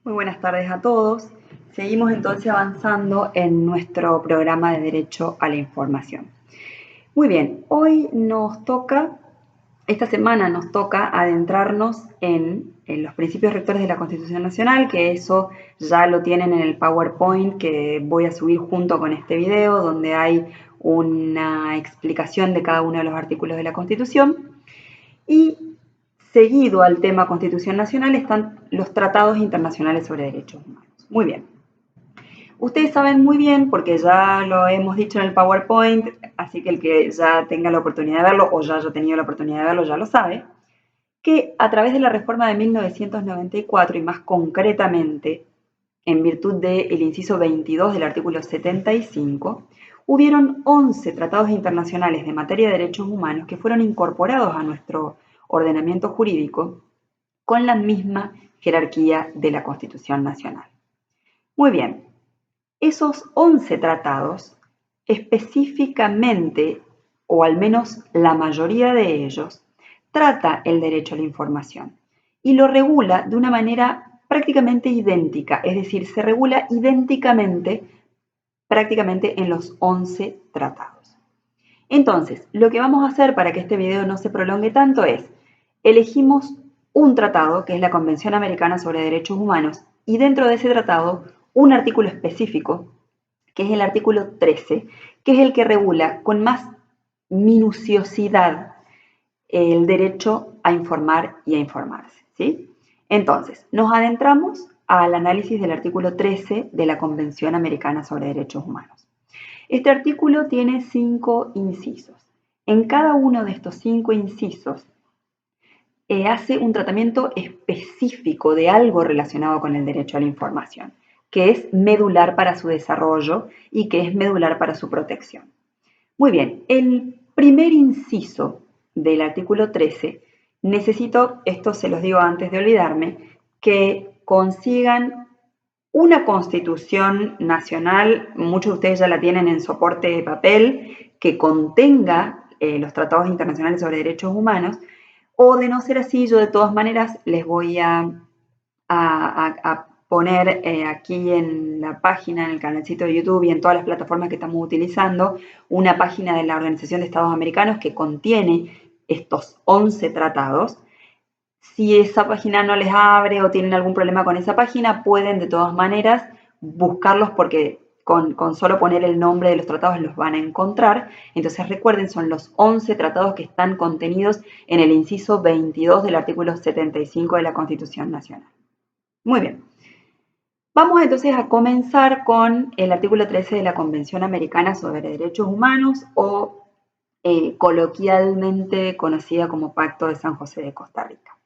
Muy buenas tardes a todos. Seguimos entonces avanzando en nuestro programa de Derecho a la Información. Muy bien, esta semana nos toca adentrarnos en los principios rectores de la Constitución Nacional, que eso ya lo tienen en el PowerPoint que voy a subir junto con este video, donde hay una explicación de cada uno de los artículos de la Constitución. Y seguido al tema Constitución Nacional están los tratados internacionales sobre derechos humanos. Muy bien. Ustedes saben muy bien, porque ya lo hemos dicho en el PowerPoint, así que el que ya tenga la oportunidad de verlo o ya haya tenido la oportunidad de verlo ya lo sabe, que a través de la reforma de 1994 y más concretamente en virtud del inciso 22 del artículo 75, hubieron 11 tratados internacionales de materia de derechos humanos que fueron incorporados a nuestro ordenamiento jurídico con la misma jerarquía de la Constitución Nacional. Muy bien, esos 11 tratados específicamente, o al menos la mayoría de ellos, trata el derecho a la información y lo regula de una manera prácticamente idéntica, es decir, se regula idénticamente prácticamente en los 11 tratados. Entonces, lo que vamos a hacer para que este video no se prolongue tanto es, elegimos un tratado, que es la Convención Americana sobre Derechos Humanos, y dentro de ese tratado un artículo específico, que es el artículo 13, que es el que regula con más minuciosidad el derecho a informar y a informarse, ¿sí? Entonces, nos adentramos al análisis del artículo 13 de la Convención Americana sobre Derechos Humanos. Este artículo tiene 5 incisos. En cada uno de estos 5 incisos hace un tratamiento específico de algo relacionado con el derecho a la información, que es medular para su desarrollo y que es medular para su protección. Muy bien, el primer inciso del artículo 13, necesito, esto se los digo antes de olvidarme, que consigan una constitución nacional, muchos de ustedes ya la tienen en soporte de papel, que contenga los tratados internacionales sobre derechos humanos, o de no ser así, yo de todas maneras les voy a poner aquí en la página, en el canalcito de YouTube y en todas las plataformas que estamos utilizando, una página de la Organización de Estados Americanos que contiene estos 11 tratados. Si esa página no les abre o tienen algún problema con esa página, pueden de todas maneras buscarlos porque con solo poner el nombre de los tratados los van a encontrar. Entonces recuerden, son los 11 tratados que están contenidos en el inciso 22 del artículo 75 de la Constitución Nacional. Muy bien. Vamos entonces a comenzar con el artículo 13 de la Convención Americana sobre Derechos Humanos o coloquialmente conocida como Pacto de San José de Costa Rica.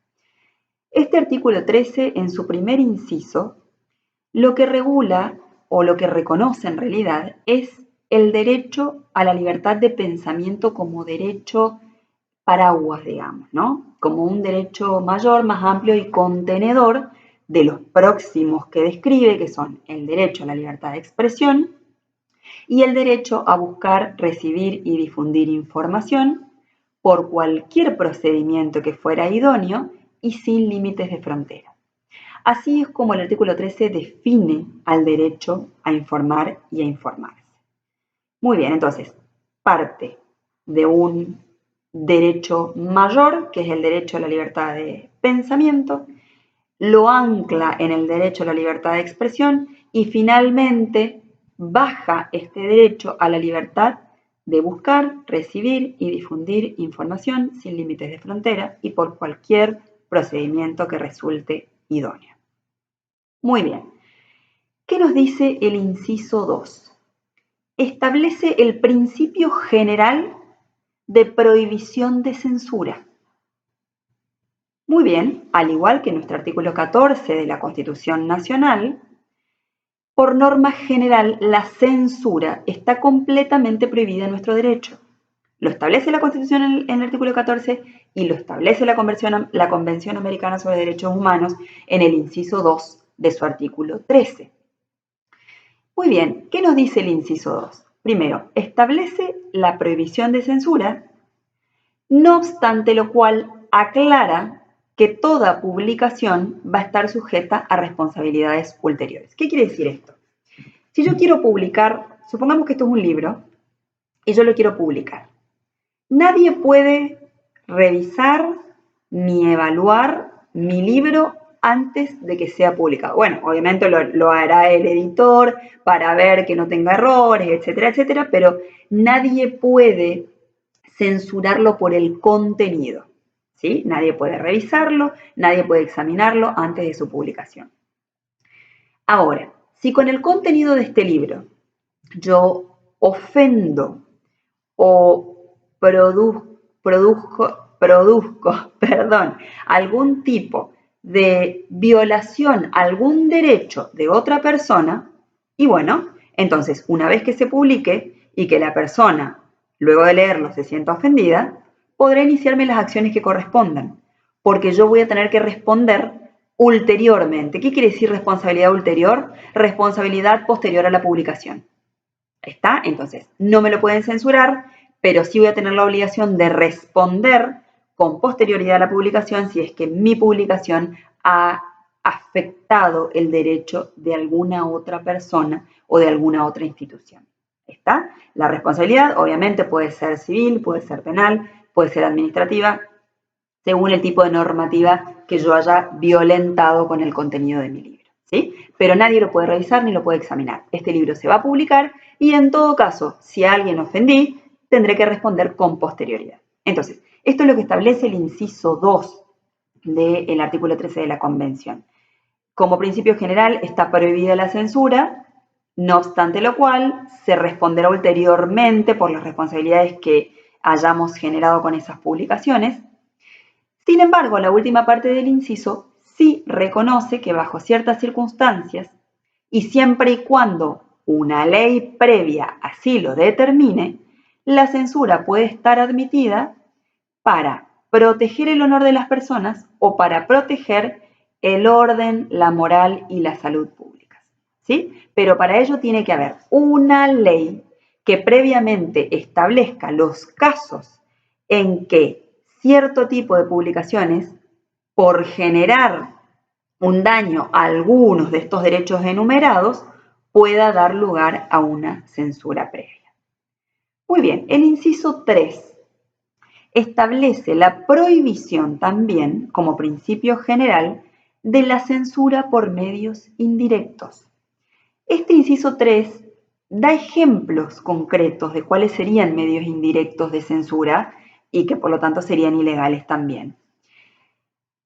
Este artículo 13, en su primer inciso, lo que regula o lo que reconoce en realidad es el derecho a la libertad de pensamiento como derecho paraguas, digamos, ¿no? Como un derecho mayor, más amplio y contenedor de los próximos que describe, que son el derecho a la libertad de expresión y el derecho a buscar, recibir y difundir información por cualquier procedimiento que fuera idóneo y sin límites de frontera. Así es como el artículo 13 define al derecho a informar y a informarse. Muy bien, entonces, parte de un derecho mayor, que es el derecho a la libertad de pensamiento, lo ancla en el derecho a la libertad de expresión y finalmente baja este derecho a la libertad de buscar, recibir y difundir información sin límites de frontera y por cualquier procedimiento que resulte idóneo. Muy bien. ¿Qué nos dice el inciso 2? Establece el principio general de prohibición de censura. Muy bien, al igual que nuestro artículo 14 de la Constitución Nacional, por norma general la censura está completamente prohibida en nuestro derecho. Lo establece la Constitución en el artículo 14 y lo establece la Convención Americana sobre Derechos Humanos en el inciso 2 de su artículo 13. Muy bien, ¿qué nos dice el inciso 2? Primero, establece la prohibición de censura, no obstante lo cual aclara que toda publicación va a estar sujeta a responsabilidades ulteriores. ¿Qué quiere decir esto? Si yo quiero publicar, supongamos que esto es un libro y yo lo quiero publicar, nadie puede revisar ni evaluar mi libro antes de que sea publicado. Bueno, obviamente lo hará el editor para ver que no tenga errores, etcétera, etcétera, pero nadie puede censurarlo por el contenido, ¿sí? Nadie puede revisarlo, nadie puede examinarlo antes de su publicación. Ahora, si con el contenido de este libro yo ofendo o produzco algún tipo de violación a algún derecho de otra persona, y bueno, entonces una vez que se publique y que la persona, luego de leerlo, se sienta ofendida, podrá iniciarme las acciones que correspondan, porque yo voy a tener que responder ulteriormente. ¿Qué quiere decir responsabilidad ulterior? Responsabilidad posterior a la publicación. ¿Está? Entonces, no me lo pueden censurar, pero sí voy a tener la obligación de responder con posterioridad a la publicación si es que mi publicación ha afectado el derecho de alguna otra persona o de alguna otra institución. ¿Está? La responsabilidad obviamente puede ser civil, puede ser penal, puede ser administrativa, según el tipo de normativa que yo haya violentado con el contenido de mi libro, ¿sí? Pero nadie lo puede revisar ni lo puede examinar. Este libro se va a publicar y en todo caso, si a alguien ofendí, tendré que responder con posterioridad. Entonces, esto es lo que establece el inciso 2 del artículo 13 de la Convención. Como principio general está prohibida la censura, no obstante lo cual se responderá ulteriormente por las responsabilidades que hayamos generado con esas publicaciones. Sin embargo, la última parte del inciso sí reconoce que bajo ciertas circunstancias y siempre y cuando una ley previa así lo determine, la censura puede estar admitida para proteger el honor de las personas o para proteger el orden, la moral y la salud públicas, ¿sí? Pero para ello tiene que haber una ley que previamente establezca los casos en que cierto tipo de publicaciones, por generar un daño a algunos de estos derechos enumerados, pueda dar lugar a una censura previa. Muy bien, el inciso 3 establece la prohibición también, como principio general, de la censura por medios indirectos. Este inciso 3 da ejemplos concretos de cuáles serían medios indirectos de censura y que por lo tanto serían ilegales también.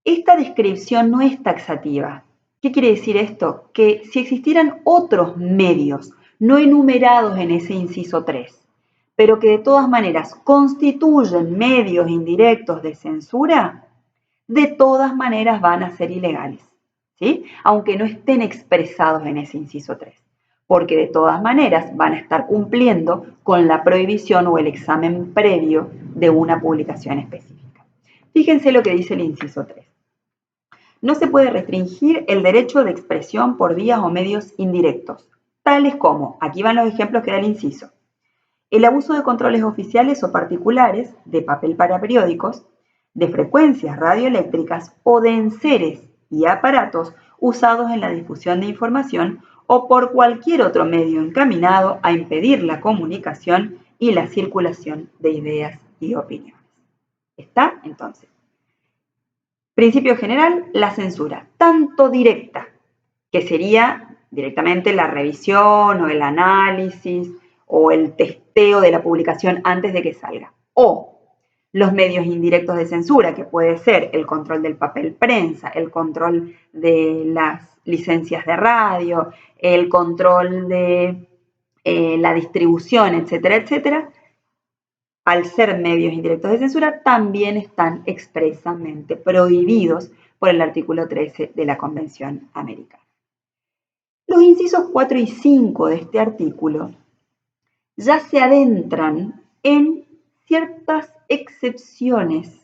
Esta descripción no es taxativa. ¿Qué quiere decir esto? Que si existieran otros medios no enumerados en ese inciso 3, pero que de todas maneras constituyen medios indirectos de censura, de todas maneras van a ser ilegales, ¿sí? Aunque no estén expresados en ese inciso 3, porque de todas maneras van a estar cumpliendo con la prohibición o el examen previo de una publicación específica. Fíjense lo que dice el inciso 3. No se puede restringir el derecho de expresión por vías o medios indirectos, tales como, aquí van los ejemplos que da el inciso, el abuso de controles oficiales o particulares de papel para periódicos, de frecuencias radioeléctricas o de enseres y aparatos usados en la difusión de información o por cualquier otro medio encaminado a impedir la comunicación y la circulación de ideas y opiniones. ¿Está? Entonces, principio general, la censura, tanto directa, que sería directamente la revisión o el análisis o el testeo de la publicación antes de que salga. O los medios indirectos de censura, que puede ser el control del papel prensa, el control de las licencias de radio, el control de la distribución, etcétera, etcétera. Al ser medios indirectos de censura, también están expresamente prohibidos por el artículo 13 de la Convención Americana. Los incisos 4 y 5 de este artículo ya se adentran en ciertas excepciones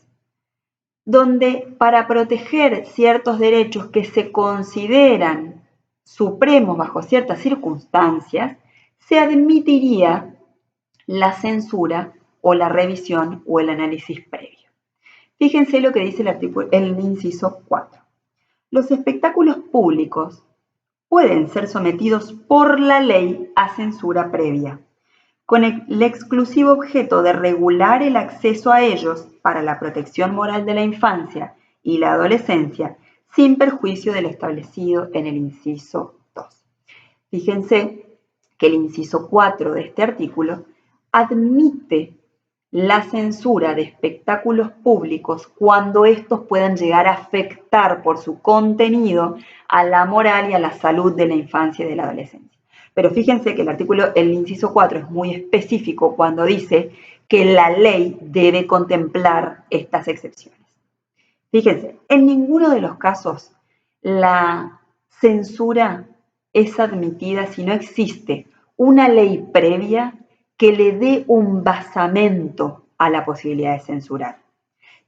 donde para proteger ciertos derechos que se consideran supremos bajo ciertas circunstancias, se admitiría la censura o la revisión o el análisis previo. Fíjense lo que dice el inciso 4. Los espectáculos públicos pueden ser sometidos por la ley a censura previa, con el exclusivo objeto de regular el acceso a ellos para la protección moral de la infancia y la adolescencia, sin perjuicio de lo establecido en el inciso 2. Fíjense que el inciso 4 de este artículo admite la censura de espectáculos públicos cuando estos puedan llegar a afectar por su contenido a la moral y a la salud de la infancia y de la adolescencia. Pero fíjense que el inciso 4 es muy específico cuando dice que la ley debe contemplar estas excepciones. Fíjense, en ninguno de los casos la censura es admitida si no existe una ley previa que le dé un basamento a la posibilidad de censurar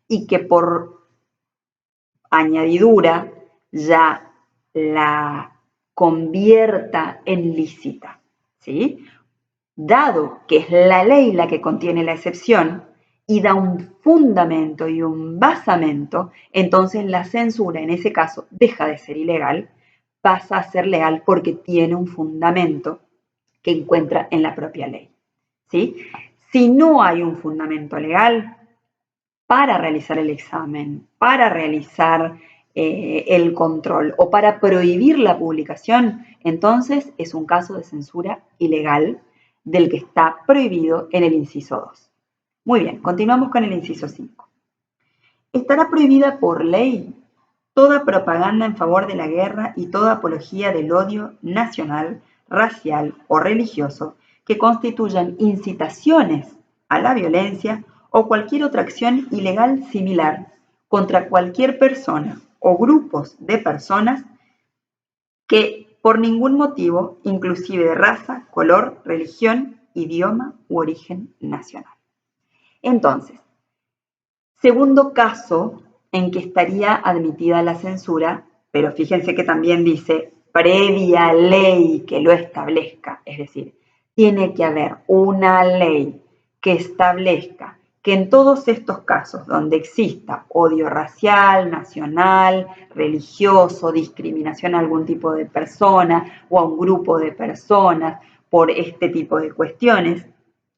y que por añadidura ya la convierta en lícita, ¿sí? Dado que es la ley la que contiene la excepción y da un fundamento y un basamento, entonces la censura en ese caso deja de ser ilegal, pasa a ser legal porque tiene un fundamento que encuentra en la propia ley, ¿sí? Si no hay un fundamento legal para realizar el examen, para realizar el control o para prohibir la publicación, entonces es un caso de censura ilegal del que está prohibido en el inciso 2. Muy bien, continuamos con el inciso 5. Estará prohibida por ley toda propaganda en favor de la guerra y toda apología del odio nacional, racial o religioso que constituyan incitaciones a la violencia o cualquier otra acción ilegal similar contra cualquier persona o grupos de personas que por ningún motivo, inclusive de raza, color, religión, idioma u origen nacional. Entonces, segundo caso en que estaría admitida la censura, pero fíjense que también dice previa ley que lo establezca, es decir, tiene que haber una ley que establezca que en todos estos casos donde exista odio racial, nacional, religioso, discriminación a algún tipo de persona o a un grupo de personas por este tipo de cuestiones,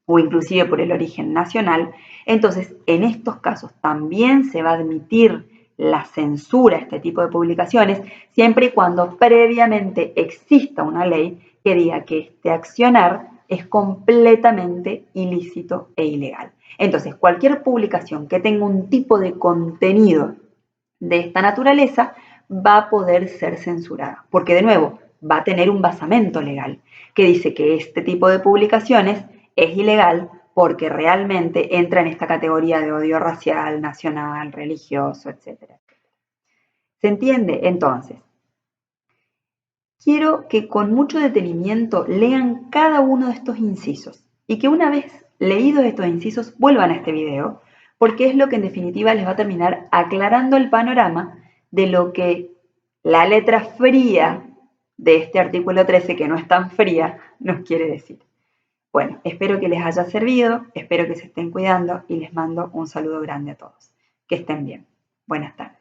o inclusive por el origen nacional, entonces en estos casos también se va a admitir la censura a este tipo de publicaciones, siempre y cuando previamente exista una ley que diga que este accionar es completamente ilícito e ilegal. Entonces, cualquier publicación que tenga un tipo de contenido de esta naturaleza va a poder ser censurada, porque de nuevo va a tener un basamento legal que dice que este tipo de publicaciones es ilegal porque realmente entra en esta categoría de odio racial, nacional, religioso, etc. ¿Se entiende? Entonces, quiero que con mucho detenimiento lean cada uno de estos incisos y que una vez leídos estos incisos vuelvan a este video, porque es lo que en definitiva les va a terminar aclarando el panorama de lo que la letra fría de este artículo 13, que no es tan fría, nos quiere decir. Bueno, espero que les haya servido, espero que se estén cuidando y les mando un saludo grande a todos. Que estén bien. Buenas tardes.